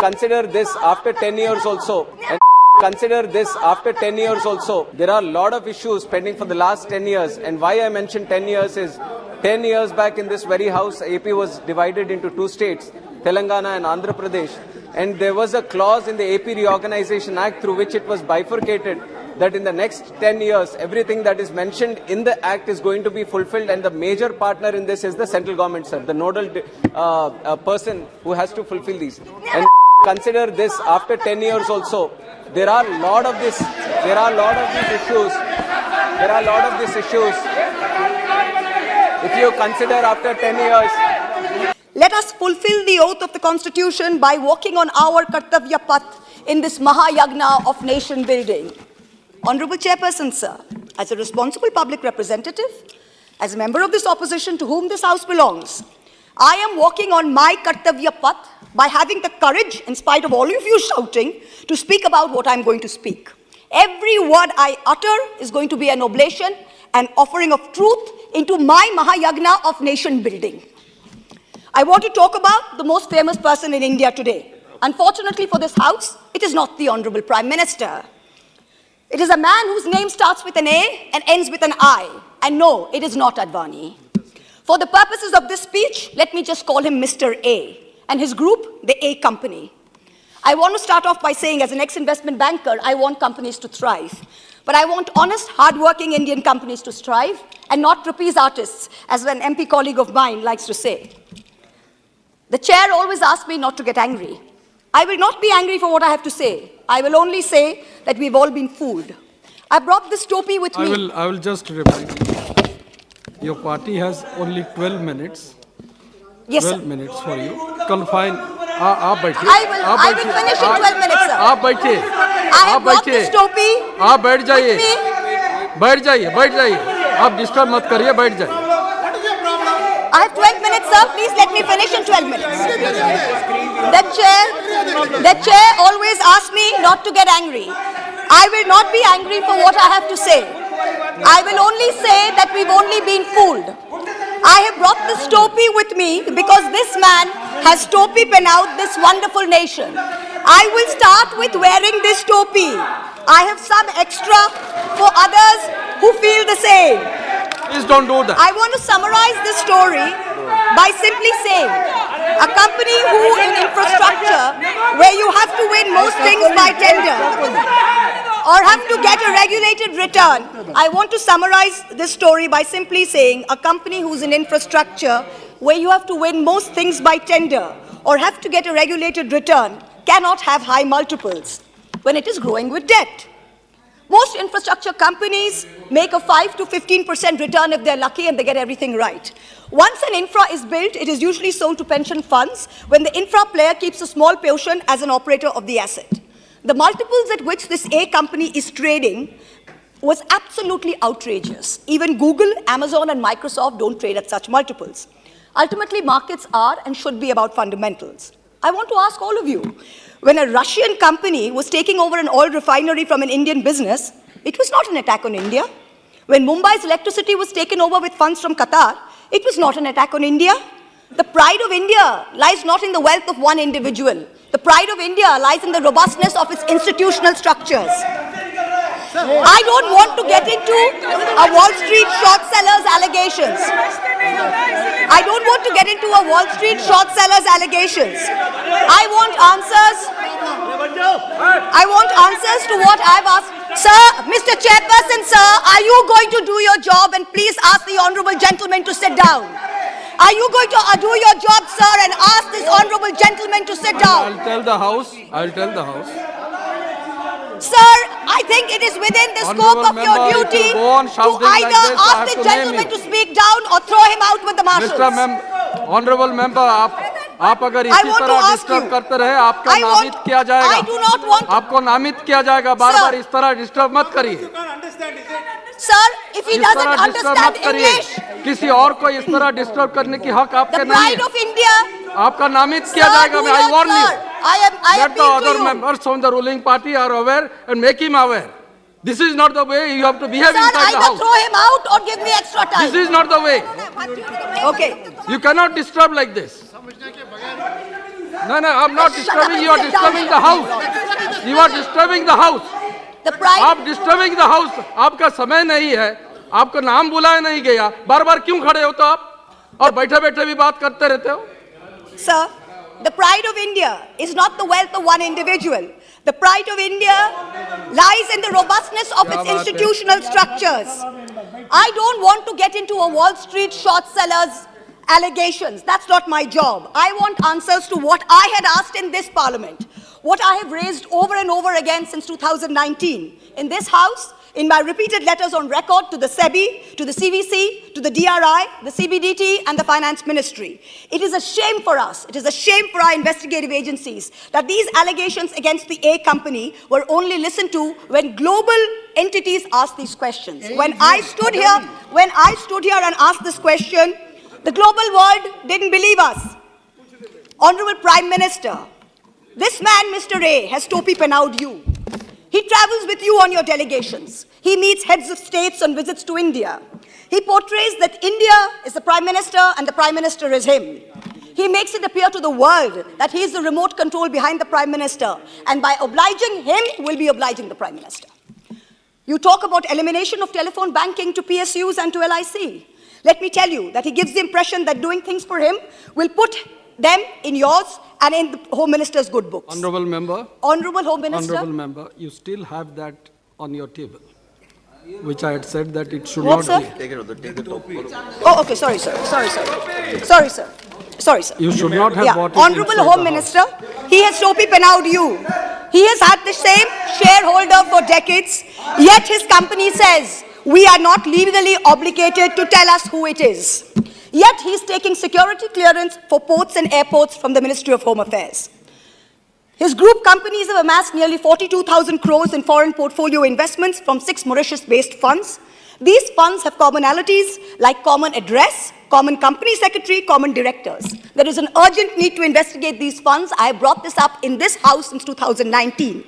consider this after 10 years also. And consider this after 10 years also. There are a lot of issues pending for the last 10 years. And why I mentioned 10 years is 10 years back in this very house, AP was divided into two states, Telangana and Andhra Pradesh. And there was a clause in the AP Reorganization Act through which it was bifurcated that in the next 10 years, everything that is mentioned in the act is going to be fulfilled, and the major partner in this is the central government, sir, the nodal person who has to fulfill these. And consider this after 10 years also. There are a lot of these issues. If you consider after 10 years. Let us fulfill the oath of the Constitution by walking on our Kartavya Path in this Mahayagna of nation building. Honorable Chairperson, sir, as a responsible public representative, as a member of this opposition to whom this house belongs, I am walking on my Kartavya Path by having the courage, in spite of all of you shouting, to speak about what I'm going to speak. Every word I utter is going to be an oblation, an offering of truth into my Mahayagna of nation building. I want to talk about the most famous person in India today. Unfortunately for this house, it is not the Honorable Prime Minister. It is a man whose name starts with an A and ends with an I. And no, it is not Advani. For the purposes of this speech, let me just call him Mr. A, and his group, the A Company. I want to start off by saying, as an ex-investment banker, I want companies to thrive. But I want honest, hard-working Indian companies to strive, and not trapeze artists, as an MP colleague of mine likes to say. The chair always asks me not to get angry. I will not be angry for what I have to say. I will only say that we've all been fooled. I brought this topi with me. I will just remind you. Your party has only 12 minutes. Yes, 12 sir. minutes for you. Confine. I will finish in 12 minutes, sir. आप बैठिए. I have brought this topi आप बैठ जाइए. with me. बैठ जाइए. आप disturb मत करिए, बैठ जाइए. I have 12 minutes, sir. Please let me finish in 12 minutes. The chair always asks me not to get angry. I will not be angry for what I have to say. I will only say that we've only been fooled. I have brought this topi with me because this man has topi-pen out this wonderful nation. I will start with wearing this topi. I have some extra for others who feel the same. Please don't do that. I want to summarize this story by simply saying, a company who in infrastructure, where you have to win most things by tender, or have to get a regulated return, I want to summarize this story by simply saying, a company who's in infrastructure, where you have to win most things by tender, or have to get a regulated return, cannot have high multiples when it is growing with debt. Most infrastructure companies make a 5 to 15% return if they're lucky and they get everything right. Once an infra is built, it is usually sold to pension funds when the infra player keeps a small portion as an operator of the asset. The multiples at which this A company is trading was absolutely outrageous. Even Google, Amazon, and Microsoft don't trade at such multiples. Ultimately, markets are and should be about fundamentals. I want to ask all of you, when a Russian company was taking over an oil refinery from an Indian business, it was not an attack on India. When Mumbai's electricity was taken over with funds from Qatar, it was not an attack on India. The pride of India lies not in the wealth of one individual. The pride of India lies in the robustness of its institutional structures. I don't want to get into a Wall Street short sellers allegations. I don't want to get into a Wall Street short sellers allegations. I want answers to what I've asked. Sir, Mr. Chairperson, sir, are you going to do your job? And please ask the honorable gentleman to sit down. Are you going to do your job, sir, and ask this honorable gentleman to sit down? I'll tell the House. Sir, I think it is within the scope of your duty to either ask the gentleman to speak down or throw him out with the marshals. Honorable member, आप अगर इसी तरह disturb करते रहे, आपका नामित किया जाएगा. I do not want. आपको नामित किया जाएगा. बार-बार इस तरह डिस्टर्ब मत करिए. Sir, if he doesn't understand English, किसी और को इस तरह डिस्टर्ब करने की हक आपके नहीं है. the pride of India. आपका नामित किया जाएगा. मैं I warn you. I Let the other members from the ruling party are aware and make him aware. This is not the way you have to behave inside the house. Either throw him out or give me extra time. This is not the way. Okay. You cannot disturb like this. No, I'm not disturbing. You are disturbing the house. You are disturbing the house. The pride. आप disturbing the house. आपका समय नहीं है. आपका नाम बुलाया नहीं गया. बार-बार क्यों खड़े हो तो आप? और बैठे-बैठे भी बात करते रहते हो? Sir, the pride of India is not the wealth of one individual. The pride of India lies in the robustness of its institutional structures. I don't want to get into a Wall Street short sellers allegations. That's not my job. I want answers to what I had asked in this parliament, what I have raised over and over again since 2019 in this house, in my repeated letters on record to the SEBI, to the CVC, to the DRI, the CBDT, and the Finance Ministry. It is a shame for us, it is a shame for our investigative agencies that these allegations against the A company were only listened to when global entities asked these questions. When I stood here and asked this question, the global world didn't believe us. Honorable Prime Minister, this man, Mr. A, has topi penaued you. He travels with you on your delegations. He meets heads of states on visits to India. He portrays that India is the Prime Minister and the Prime Minister is him. He makes it appear to the world that he is the remote control behind the Prime Minister, and by obliging him, will be obliging the Prime Minister. You talk about elimination of telephone banking to PSUs and to LIC. Let me tell you that he gives the impression that doing things for him will put them in yours and in the Home Minister's good books. Honorable Member. Honorable Home Minister. Honorable Member, you still have that on your table, which I had said that it should What, not sir? be. Take the top. Oh, okay, sorry, sir. Sorry, sir. You should not have Yeah, bought it Honorable inside Home the Minister, he has topi penaued you. He has had the same shareholder for decades, yet his company says, we are not legally obligated to tell us who it is. Yet he's taking security clearance for ports and airports from the Ministry of Home Affairs. His group companies have amassed nearly 42,000 crores in foreign portfolio investments from 6 Mauritius-based funds. These funds have commonalities like common address, common company secretary, common directors. There is an urgent need to investigate these funds. I have brought this up in this house since 2019.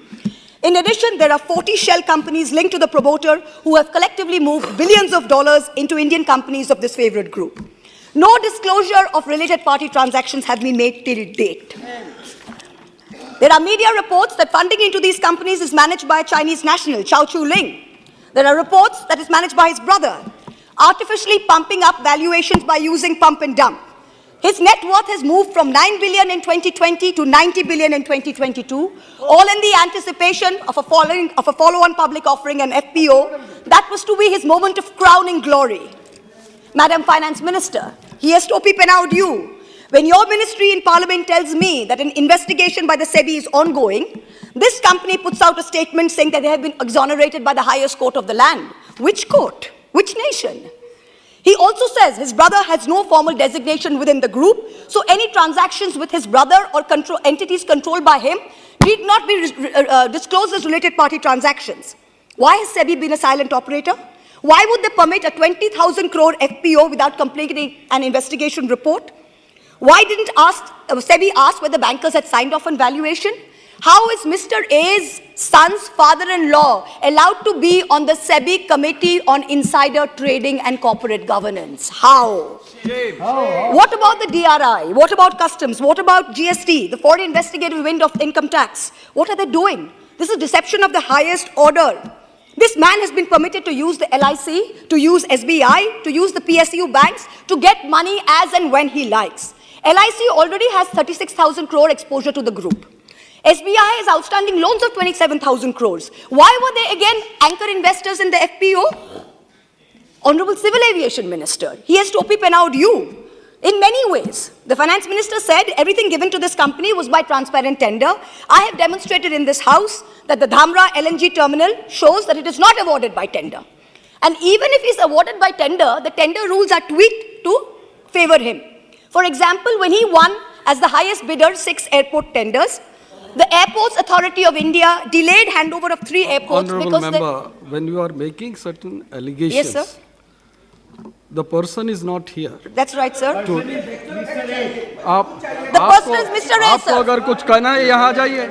In addition, there are 40 shell companies linked to the promoter who have collectively moved billions of dollars into Indian companies of this favorite group. No disclosure of related party transactions have been made till date. There are media reports that funding into these companies is managed by a Chinese national, Chao Chu-ling. There are reports that it's managed by his brother, artificially pumping up valuations by using pump and dump. His net worth has moved from 9 billion in 2020 to 90 billion in 2022, all in the anticipation of a follow-on public offering, an FPO. That was to be his moment of crowning glory. Madam Finance Minister, he has topi penaued you. When your ministry in Parliament tells me that an investigation by the SEBI is ongoing, this company puts out a statement saying that they have been exonerated by the highest court of the land. Which court? Which nation? He also says his brother has no formal designation within the group, so any transactions with his brother or entities controlled by him need not be disclosed as related party transactions. Why has SEBI been a silent operator? Why would they permit a 20,000 crore FPO without completing an investigation report? Why didn't SEBI ask whether bankers had signed off on valuation? How is Mr. A's son's father-in-law allowed to be on the SEBI Committee on Insider Trading and Corporate Governance? How? Shame. What about the DRI? What about customs? What about GST, the foreign investigative wing of income tax? What are they doing? This is deception of the highest order. This man has been permitted to use the LIC, to use SBI, to use the PSU banks, to get money as and when he likes. LIC already has 36,000 crore exposure to the group. SBI has outstanding loans of 27,000 crores. Why were they again anchor investors in the FPO? Honorable Civil Aviation Minister, he has topi penaued you. In many ways, the Finance Minister said everything given to this company was by transparent tender. I have demonstrated in this house that the Dhamra LNG terminal shows that it is not awarded by tender. And even if it's awarded by tender, the tender rules are tweaked to favor him. For example, when he won as the highest bidder 6 airport tenders, the Airports Authority of India delayed handover of 3 airports. Honorable because Member, when you are making certain allegations, Yes, sir. the person is not here. That's right, sir. आप The person is Mr. A, आपको sir. अगर कुछ कहना है यहाँ आ जाइए.